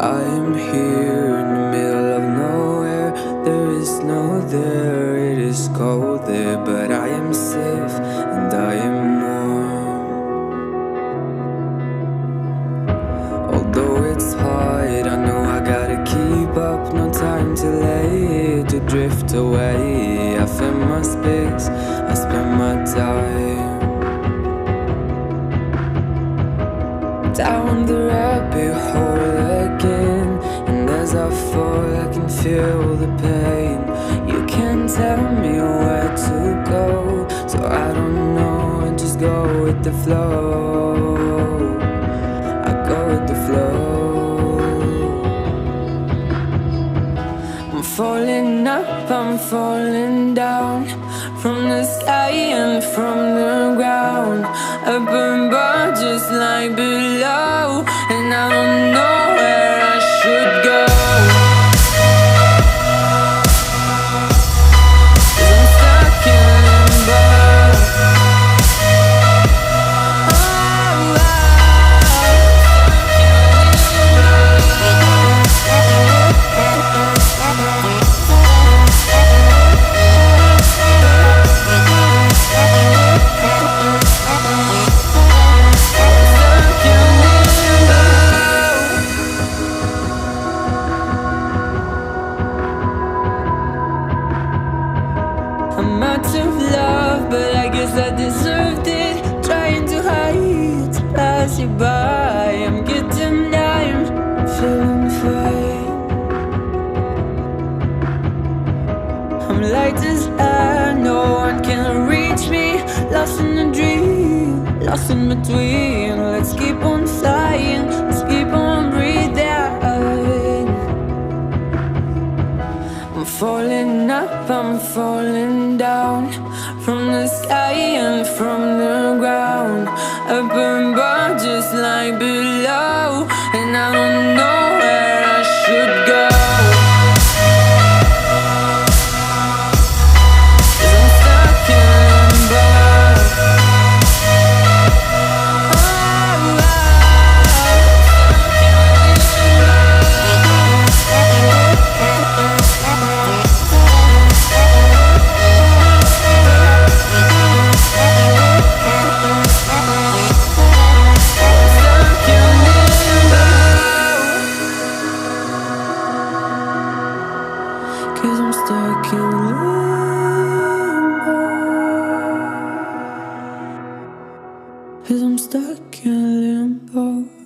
I am here in the middle of nowhere. There is no there, it is cold there, but I am safe and I am warm. Although it's hard, I know I gotta keep up. No time to lay, to drift away. I fill my space, I spend my time down the rabbit hole again. And as I fall, I can feel the pain. You can't tell me where to go, so I don't know, and just go with the flow. I go with the flow. I'm falling up, I'm falling down, from the sky and from the ground. Up above just like below, and I don't know where I should go. 'Cause I'm stuck in limbo. I'm out of love, but I guess I deserved it. Trying to hide, to pass you by. I'm getting down, feeling fine. I'm light as air, no one can reach me. Lost in a dream, lost in between. Let's keep on flying, let's keep on breathing. I'm falling up, I'm falling down, from the sky and from the ground. Up above just like below, and I don't know where I should go. 'Cause I'm stuck in limbo. Cause I'm stuck in limbo. Cause I'm stuck in limbo.